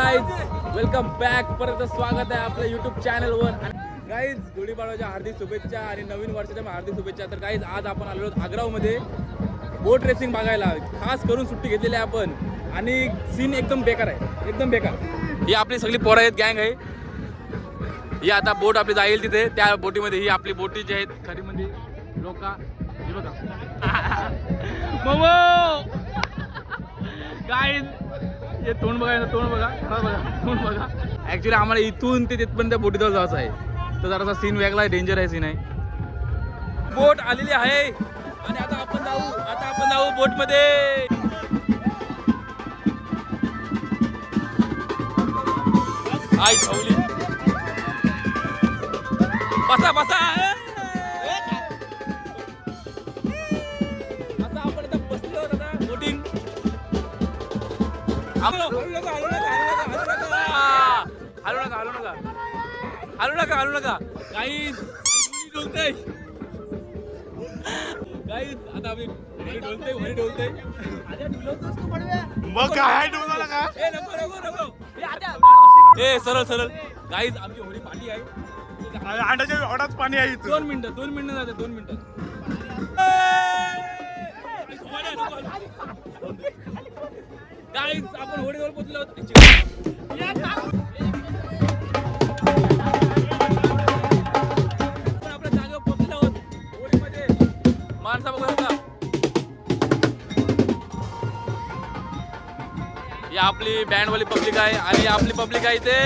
Guys welcome back. परत स्वागत आहे आपल्या यूट्यूब चॅनलवर. गाईज गुढीपाडव्याच्या हार्दिक शुभेच्छा आणि नवीन वर्षाच्या हार्दिक शुभेच्छा. तर गाईज आज आपण आलो आहोत आग्रावमध्ये बोट रेसिंग बघायला. खास करून सुट्टी घेतलेली आहे आपण आणि सीन एकदम बेकार आहे, एकदम बेकार. ही आपली सगळी पोरं आहेत, गँग आहे ही. आता बोट आपली जाईल तिथे, त्या बोटीमध्ये ही आपली बोटी जी आहेत खरी म्हणजे लोक हे बघा गाईज हे तोंड बघा, तोंड बघा, तोंड बघा. ऍक्च्युली आम्हाला इथून ते तिथपर्यंत बोटीजवळ जायचं आहे, तर जरासा सीन वेगळा आहे, डेंजर आहे सीन आहे. बोट आलेली आहे आणि आता आपण जाऊ बोट मध्ये. आई ठेवली, बसा बसा. आता आपण आता बसलो दादा बोटिंग. हलू नका गाईज आता आम्ही ढोलतोय. मग काय डोला का? ए सरळ गाईज आमची होडी पाठी आहे. अंड्याच्या ओढाच पाणी आहे. 2 मिनिटं जाते 2 मिनिटं. गाईज आपण होडीवर पोहोचलो आहोत. माणसा बघू शकता. ही आपली बँडवाली पब्लिक आहे आणि आपली पब्लिक आहे ते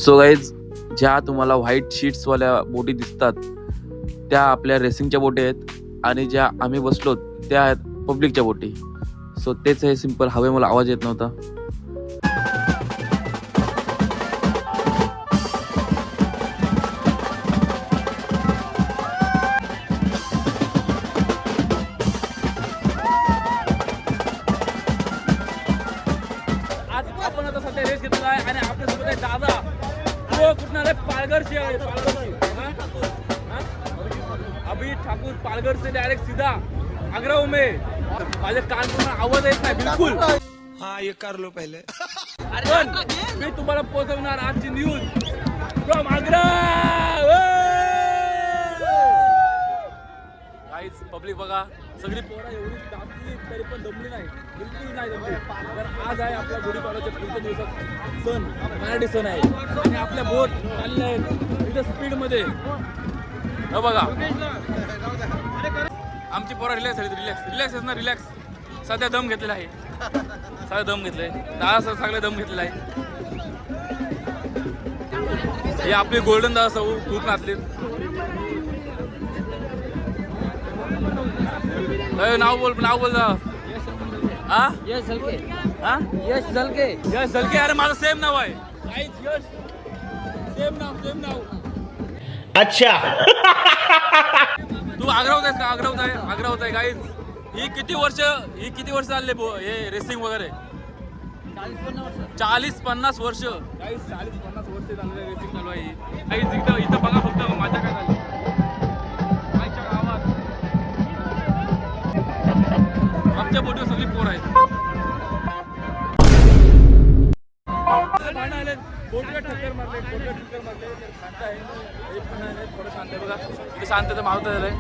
सो गाईज ज्या तुम्हाला व्हाईट शीट्सवाल्या बोटी दिसतात त्या आपल्या रेसिंगच्या बोटी आहेत आणि ज्या आम्ही बसलो त्या आहेत पब्लिकच्या बोटी. सो तेच आहे सिंपल. हवेमुळे आवाज येत नव्हता. आज आपण आता सध्या रेस घेतला आहे आणि आपल्यासोबत आहे दादा. कुठं आहे? पालघर से आहे. अभी ठाकुर पालघर से डायरेक्ट सीधा आग्रा में. माझ्या कान पूर्ण आवाज येत नाही बिलकुल. हाँ ये कर लो पहले. पण मी तुम्हाला पोहोचवणार आजची news from Agra. Guys public बघा, सगळी पोरं एवढी दाबली तरी पण दमली नाही, बिलकुल नाही दमली. तर आज आहे आपल्या गुढीपाडव्याच्या पुढच्या दिवसात सण, मराठी सण आहे आणि आपल्या बोट चालल्या आहेत इथं स्पीडमध्ये. हो बघा आमची पोरं रिलॅक्स ना. रिलॅक्स सध्या दम घेतलेला आहे, सगळं दम घेतलंय. दादा सगळं दम घेतलेला आहे. हे आपले गोल्डन दादा सौ खूप नाचले. नाव बोल दादा. हा यश झलके हा यश झलके यश झलके. अरे माझं सेम नाव आहे गाईज. यश सेम नाव. अच्छा. तू आग्रावत आहेस का? आग्रावत आहे गाईज. ही किती वर्ष चालले हे रेसिंग वगैरे? 40-50 वर्ष गाईज. 40-50 वर्ष झालेले रेसिंग चालू आहे गाईज. इथं बघा फक्त माझ्या काय झाली आईच्या गावात. आमच्या बोटीवर सगळी पोर आहेत. भांडण आले, बोटीला ठक्कर मारले तर शांत आहे. हे पण आहे, थोडं शांत आहे बघा. इथे शांतता मावत झालंय.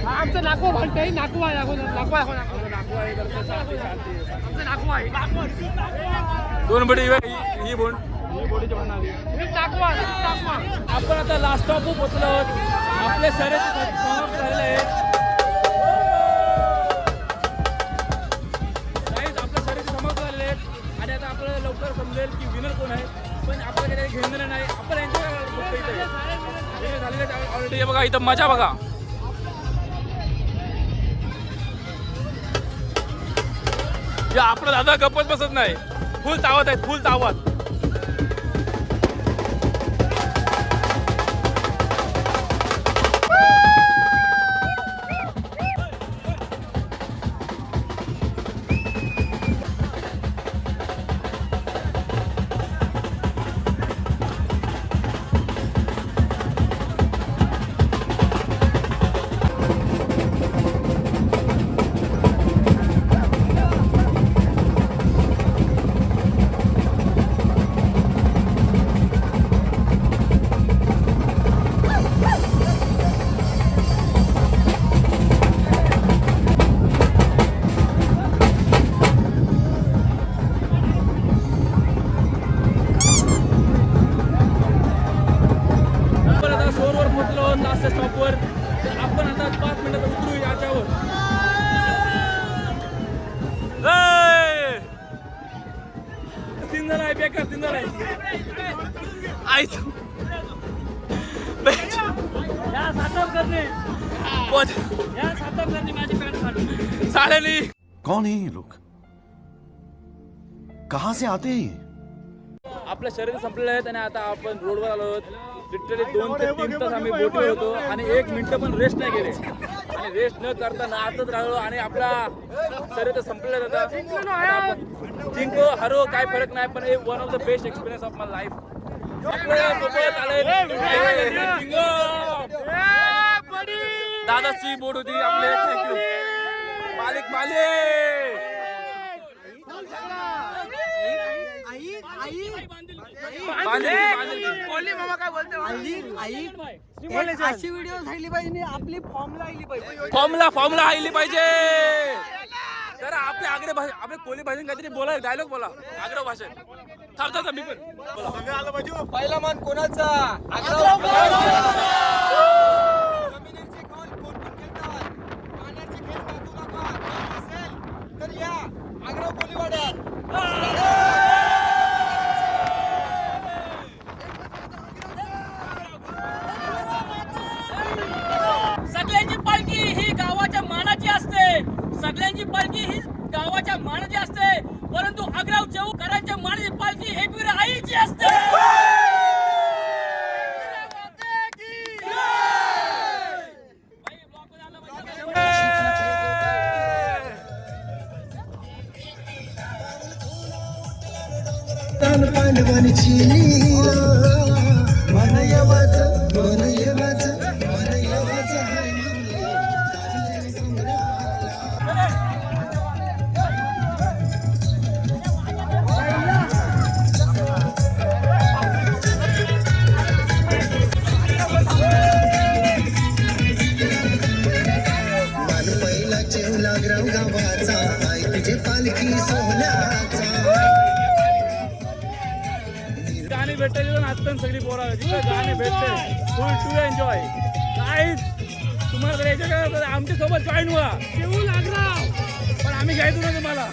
आमचं नाकवा म्हणतोय नाकवा नाकू आहे जरा शांती. आमचं नाकवा आहे दोन बोटी ही बोटीची भांडण आली. नाकवा आपण आता लास्ट स्टॉप पोहोचलो आहोत. आपले शर्यती समाप्त झालेले आहे. आपल्या शर्यती समाप्त झालेले आहेत आणि आता आपल्याला लवकर समजेल की विनर कोण आहे. पण आपल्याकडे काही घेणं नाही. आपण एन्जॉय झालेले ऑलरेडी. हे बघा इथं मजा बघा. आपला दादा गप्पच बसत नाही. फुल तावत आहेत, फुल तावत. स्टॉपवर. तर आपण आता 5 मिनिटात उतरू याच्यावर. सिंदर आहे, बेकार सिंदर आहे. साडेली. कौन है ये लोग? कहाँ से आते हैं ये? आपल्या शर्यती संपलेल्या आहेत आणि आता आपण रोडवर आलो आहोत. लिटरली 2 ते 3 तास आम्ही बोटीवर होतो आणि 1 मिनिट पण रेस्ट नाही केले आणि रेस्ट न करता नाचत राहिलो आणि आपला शर्यत संपलेल्या होता. जिंको हरो काय फरक नाही, पण हे one of the best experience of my life. दादाची बोट होती आपले. थँक्यू मालिक. अशी व्हिडिओ झाली पाहिजे, आपली फॉर्मला आली पाहिजे. तर आपल्या कोली भाषेत काहीतरी बोला, डायलॉग बोला. आग्रा भाषेत थांबता मी पण. पहिला मान कोणाचा? तर या आग्रा कोलीवाड्यात सगळ्यांची पालखी ही गावाच्या मानाची असते. सगळ्यांची पालखी ही गावाच्या मानाची असते, परंतु आग्राव चौकरांच्या मानाची पालखी एकवीर आईची असते. गाणी भेटते नाचतात सगळी पोरा. जिथे गाणे भेटते फुल टू एन्जॉय. गाईज तुम्हाला जर यायचं का तर आमच्या सोबत जॉईन व्हा. पण आम्ही घ्यायचो ना तुम्हाला.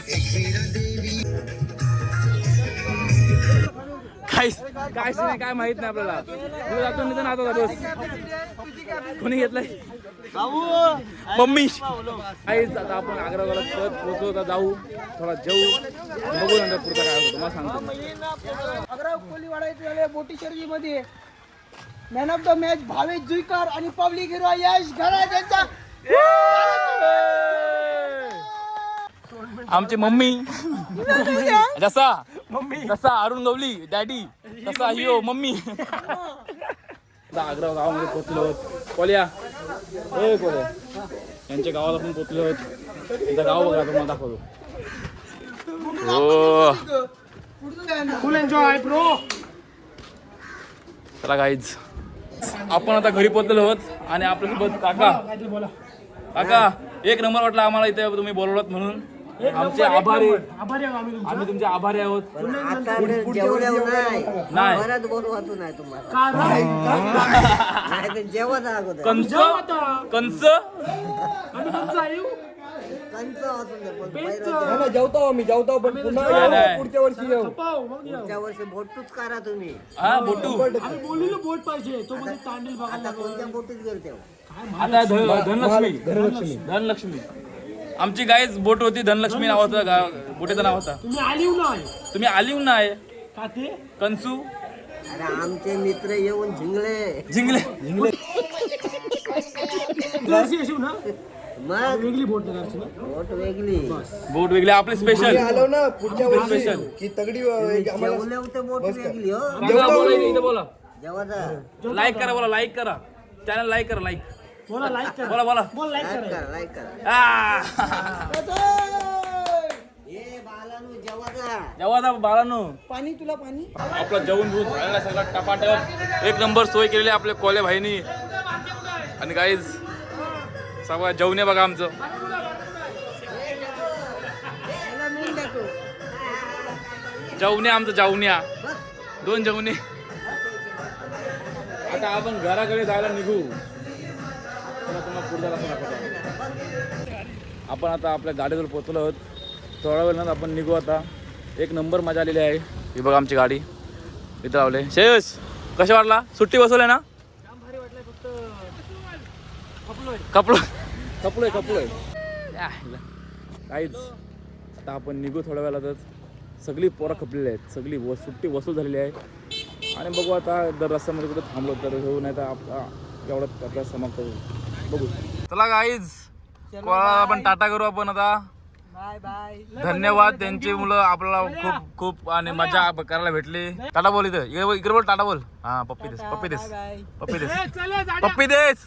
काय सीन आहे काय माहित नाही आपल्याला. पुढे जातो नाही तर नातो जातोस. कोणी घेतलाय मम्मी. काहीच आता आपण आग्राला पोहोचलो आता जाऊ थोडा जेऊ बघू नंतर पुढचा काय होतं मला सांगतो. अग्राव कोलीवाडा इथे झाले बोटी शर्यतीमध्ये man of the match Bhavesh Juikar आणि पब्लिक हिरो यश घरात यांचा आमची मम्मी जसा अरुण गवली डॅडी तसा हिओ मम्मी. आग्रा गावामध्ये पोहोचलो आहोत. कोल्या ए कोल्या यांच्या गावाला पण पोहोचलो आहोत. त्यांचं गाव बघा तुम्हाला दाखवतो. हो फुल एन्जॉय ब्रो. चला गाईज आपण आता घरी पोहोचलेलो आहोत आणि आपल्यासोबत काका एक नंबर वाटला आम्हाला इथे तुम्ही बोलवलात म्हणून. आमचे आभारी आम्ही तुमचे आभारी आहोत. नाही परत बोलवायचं नाही तुम्हाला नाही तर जेवण अगोदर कंच कंच कंच वाचून दे पण पहिलं जेवतो आम्ही जेवतो पण पुन्हा नाही, नाही. पुढच्या वर्षी येऊ. पुढच्या वर्षी बोटूच करा तुम्ही. हा बोटू आता कोणत्या बोटीत गेलते हो? आता धनलक्ष्मी आमची गाईज बोट होती. धनलक्ष्मी नाव होतं बोटीचं नाव होता. तुम्ही आलीव नाही कंचू अरे आमचे मित्र येऊन झिंगले जिंकले मग बोट वेगळी बोट वेगळी आपली स्पेशल आलो ना पुढच्या वर्षी स्पेशल. की तगडी जेवले होते बोट वेगळी हो बोला जेवायचा लाईक करा बोला लाईक करा चॅनल लाईक करा लाईक बोला लाईक करा आ! ए बालानु जेवायचा जेव्हा बाळांनो पाणी तुला पाणी आपला जेवण बिवून झालेला सगळा टपाटप एक नंबर सोय केलेली आहे आपल्या कोल्या भाईनी. आणि गाईज सगळं जेवण आहे बघा आमचं. जेवण्या आमचं जेवण्या 2 जेवणे. आता आपण घराकडे जायला निघू. आपण आता आपल्या गाडीवर पोहोचलो आहोत. थोड्या वेळानं आपण निघू आता. एक नंबर मजा आलेली आहे. ही बघा आमची गाडी इथं लावले. शेष कशा वाटला सुट्टी बसवलंय ना. कपलोय काहीच. आता आपण निघू थोड्या वेळातच. सगळी पोरं खपलेली आहेत. सगळी सुट्टी वसूल झालेली आहे. आणि बघू आता दर रस्त्यामध्ये कुठे थांबलो तर घेऊ नाही तर एवढं आपल्याला समाप्त होईल. बघू चला गाईज आपण टाटा करू आपण आता. Bye bye. धन्यवाद त्यांची मुलं आपल्याला खूप खूप आणि मजा करायला भेटली. टाटा बोल इथं इकडे बोल टाटा बोल. हा पप्पी देस पप्पी देस.